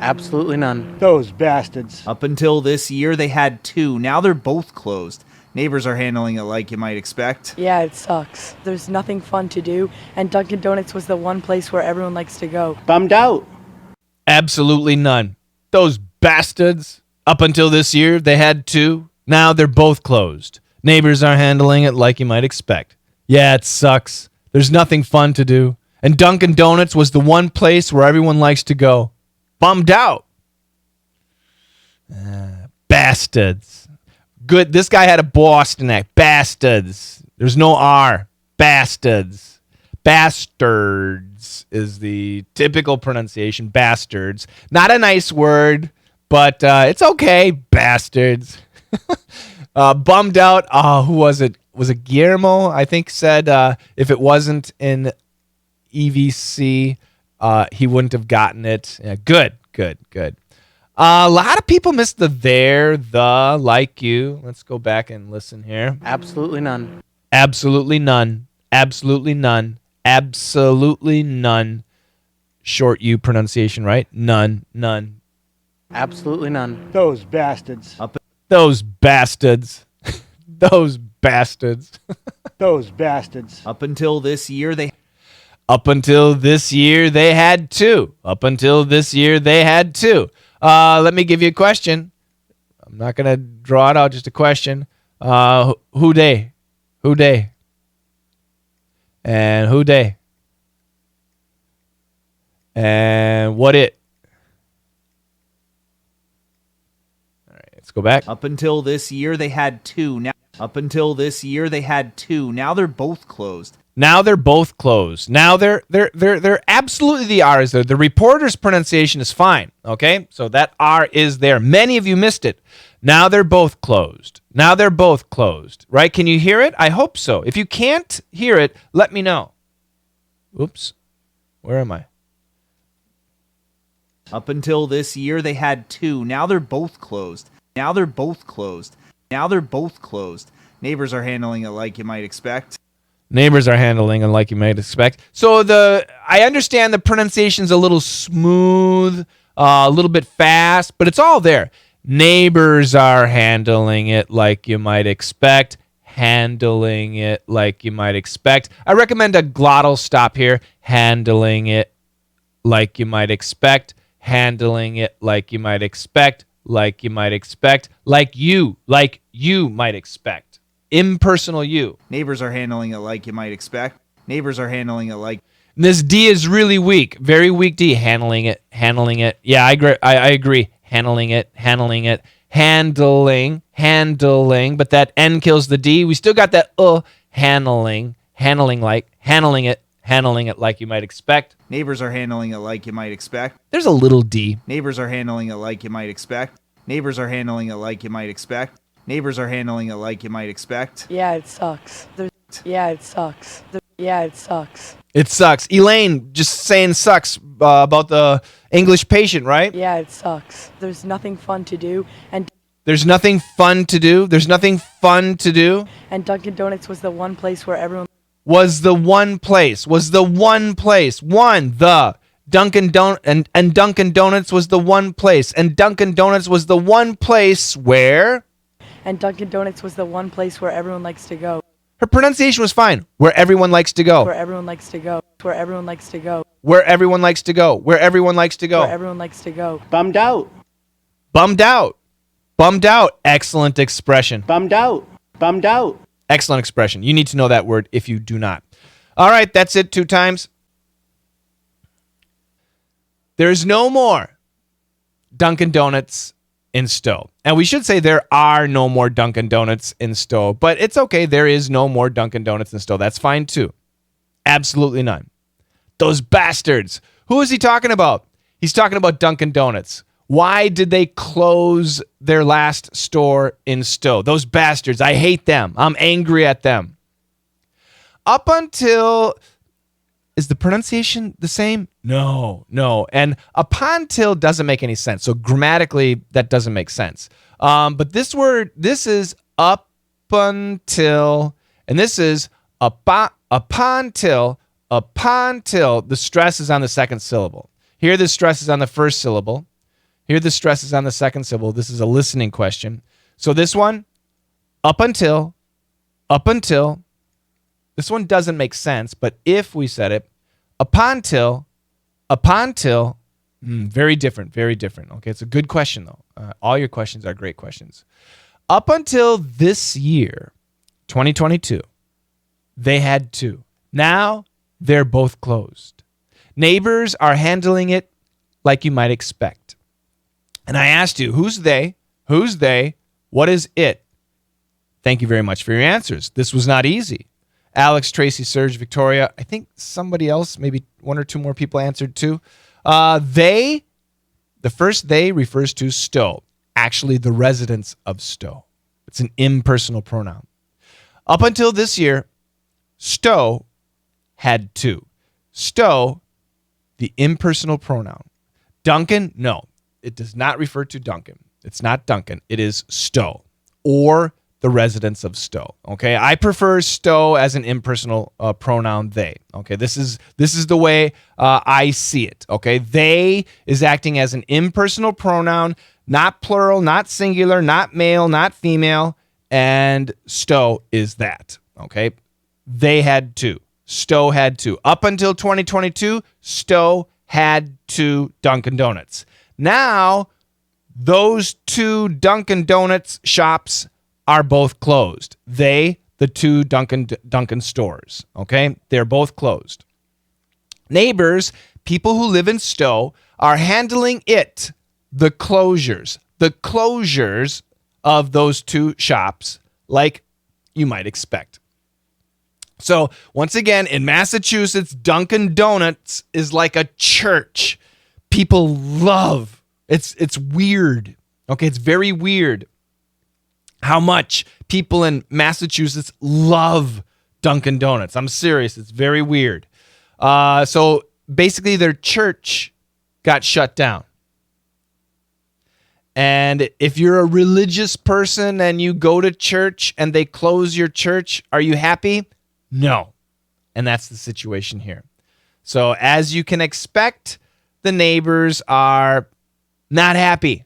Absolutely none. Those bastards. Up until this year, they had 2. Now they're both closed. Neighbors are handling it like you might expect. Yeah, it sucks. There's nothing fun to do, and Dunkin' Donuts was the one place where everyone likes to go. Bummed out. Absolutely none. Those bastards. Up until this year, they had 2. Now they're both closed. Neighbors are handling it like you might expect. Yeah, it sucks. There's nothing fun to do. And Dunkin' Donuts was the one place where everyone likes to go. Bummed out. Bastards. Good. This guy had a Boston act. Bastards. There's no R. Bastards. Bastards is the typical pronunciation. Bastards. Not a nice word, but it's okay. Bastards. Bummed out. Who was it? Was it Guillermo? I think said if it wasn't in EVC, he wouldn't have gotten it. Yeah, good. A lot of people missed the there, the, like you. Let's go back and listen here. Absolutely none. Absolutely none. Absolutely none. Absolutely none. Short U pronunciation, right? None. Absolutely none. Those bastards. Those bastards. Those bastards. Those bastards. Up until this year, they Up until this year, they had 2. Up until this year, they had 2. Let me give you a question. I'm not going to draw it out, just a question. Who they? Who they? And who they? And what it? All right, let's go back. Up until this year, they had 2. Up until this year, they had 2. Now they're both closed. Now they're both closed. Now they're absolutely the R is there. The reporter's pronunciation is fine. Okay, so that R is there. Many of you missed it. Now they're both closed. Now they're both closed. Right? Can you hear it? I hope so. If you can't hear it, let me know. Oops. Where am I? Up until this year, they had 2. Now they're both closed. Now they're both closed. Now they're both closed. Neighbors are handling it like you might expect. Neighbors are handling it like you might expect. So I understand the pronunciation's a little smooth, a little bit fast, but it's all there. Neighbors are handling it like you might expect. Handling it like you might expect. I recommend a glottal stop here. Handling it like you might expect. Handling it like you might expect. Like you might expect. Like you might expect. Impersonal you. Neighbors are handling it like you might expect. Neighbors are handling it like... And this D is really weak. Very weak D. Handling it. Yeah, I agree. Handling it. Handling. But that N kills the D. We still got that handling it like you might expect. Neighbors are handling it like you might expect. There's a little D. Neighbors are handling it like you might expect. Neighbors are handling it like you might expect. Neighbors are handling it like you might expect. Yeah, it sucks. Yeah, it sucks. It sucks. Elaine just saying sucks about the English patient, right? Yeah, it sucks. There's nothing fun to do, and There's nothing fun to do. There's nothing fun to do. And Dunkin' Donuts was the one place where everyone... Dunkin' Donuts was the one place. And Dunkin' Donuts was the one place. And Dunkin' Donuts was the one place where... And Dunkin' Donuts was the one place where everyone likes to go. Her pronunciation was fine. Where everyone likes to go. Where everyone likes to go. Where everyone likes to go. Where everyone likes to go. Where everyone likes to go. Where everyone likes to go. Bummed out. Bummed out. Bummed out. Excellent expression. Bummed out. Bummed out. Excellent expression. You need to know that word if you do not. All right, that's it 2 times. There's no more Dunkin' Donuts in Stowe. And we should say there are no more Dunkin' Donuts in Stowe, but it's okay. There is no more Dunkin' Donuts in Stowe. That's fine too. Absolutely none. Those bastards. Who is he talking about? He's talking about Dunkin' Donuts. Why did they close their last store in Stowe? Those bastards. I hate them. I'm angry at them. Up until... Is the pronunciation the same? No. And upon till doesn't make any sense. So grammatically, that doesn't make sense. But this word, this is up until, and this is upon till. The stress is on the second syllable. Here, the stress is on the first syllable. Here the stress is on the second syllable. This is a listening question. So this one, up until, this one doesn't make sense, but if we said it, upon till, very different, very different. Okay, it's a good question though. All your questions are great questions. Up until this year, 2022, they had two. Now they're both closed. Neighbors are handling it like you might expect. And I asked you, who's they? Who's they? What is it? Thank you very much for your answers. This was not easy. Alex, Tracy, Serge, Victoria. I think somebody else, maybe one or two more people answered too. The first they refers to Stowe, actually the residents of Stowe. It's an impersonal pronoun. Up until this year, Stowe had two. Stowe, the impersonal pronoun. Duncan, no, it does not refer to Duncan. It's not Duncan. It is Stowe or the residents of Stowe. Okay, I prefer Stowe as an impersonal pronoun. They. Okay, this is the way I see it. Okay, they is acting as an impersonal pronoun, not plural, not singular, not male, not female, and Stowe is that. Okay, they had two. Stowe had two. Up until 2022, Stowe had two Dunkin' Donuts. Now, those two Dunkin' Donuts shops are both closed. The two Dunkin' stores, okay? They're both closed. Neighbors, people who live in Stowe, are handling the closures of those two shops like you might expect. So, once again, in Massachusetts, Dunkin' Donuts is like a church. People love. It's weird. Okay, it's very weird how much people in Massachusetts love Dunkin' Donuts. I'm serious. It's very weird. So basically their church got shut down. And if you're a religious person and you go to church and they close your church, are you happy? No. And that's the situation here. So as you can expect, the neighbors are not happy.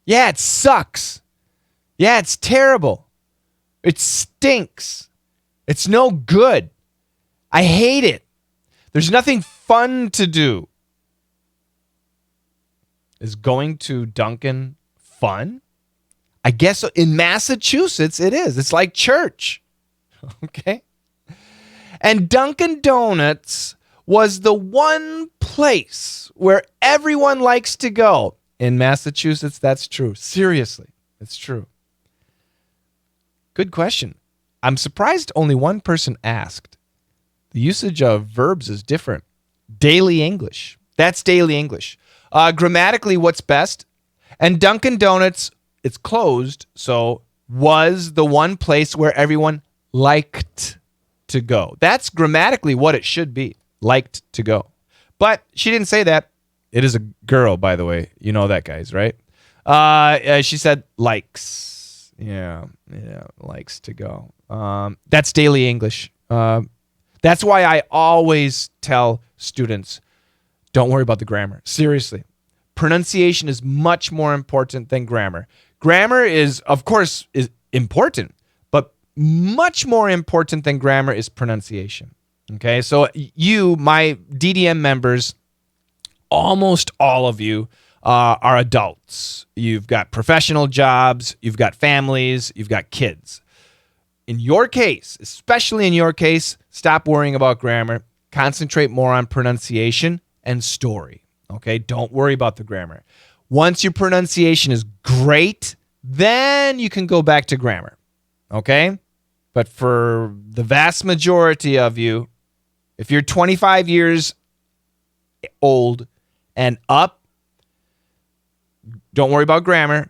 Yeah, it sucks. Yeah, it's terrible. It stinks. It's no good. I hate it. There's nothing fun to do. Is going to Dunkin' fun? I guess in Massachusetts it is. It's like church. Okay? And Dunkin' Donuts was the one place where everyone likes to go. In Massachusetts, that's true. Seriously, it's true. Good question. I'm surprised only one person asked. The usage of verbs is different. Daily English. That's daily English. Grammatically, what's best? And Dunkin' Donuts, it's closed, so was the one place where everyone liked to go. That's grammatically what it should be. Liked to go. But she didn't say that. It is a girl, by the way. You know that, guys, right? She said likes. Yeah, likes to go. That's daily English. That's why I always tell students, don't worry about the grammar. Seriously. Pronunciation is much more important than grammar. Grammar is, of course, is important, but much more important than grammar is pronunciation. Okay, so you, my DDM members, almost all of you are adults. You've got professional jobs, you've got families, you've got kids. In your case, especially in your case, stop worrying about grammar. Concentrate more on pronunciation and story. Okay, don't worry about the grammar. Once your pronunciation is great, then you can go back to grammar. Okay? But for the vast majority of you, if you're 25 years old and up, don't worry about grammar.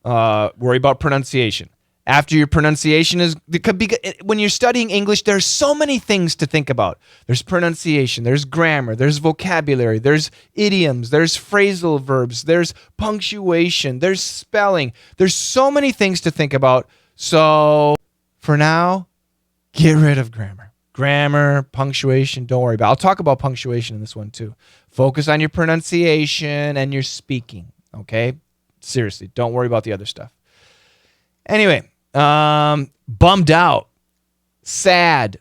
Worry about pronunciation. After your pronunciation is, when you're studying English, there's so many things to think about. There's pronunciation, there's grammar, there's vocabulary, there's idioms, there's phrasal verbs, there's punctuation, there's spelling. There's so many things to think about. So for now, get rid of grammar. Grammar, punctuation, don't worry about. I'll talk about punctuation in this one too. Focus on your pronunciation and your speaking, okay? Seriously, don't worry about the other stuff. Anyway, bummed out, sad,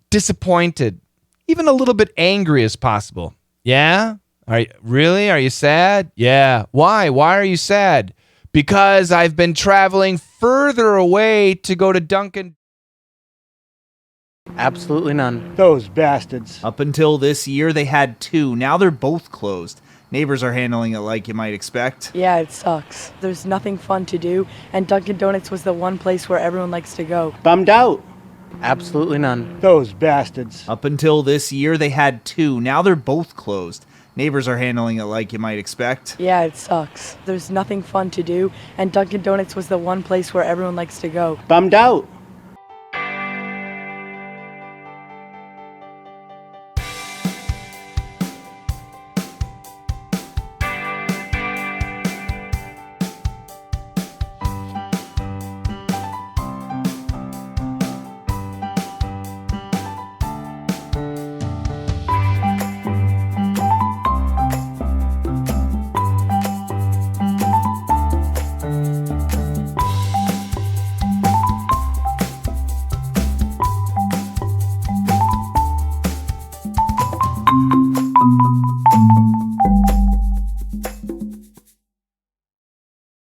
disappointed, even a little bit angry as possible. Yeah? Are you sad? Yeah. Why? Why are you sad? Because I've been traveling further away to go to Dunkin'. Absolutely none. Those bastards. Up until this year, they had 2. Now they're both closed. Neighbors are handling it like you might expect. Yeah, it sucks. There's nothing fun to do, and Dunkin' Donuts was the one place where everyone likes to go. Bummed out. Absolutely none. Those bastards. Up until this year, they had 2. Now they're both closed. Neighbors are handling it like you might expect. Yeah, it sucks. There's nothing fun to do, and Dunkin' Donuts was the one place where everyone likes to go. Bummed out.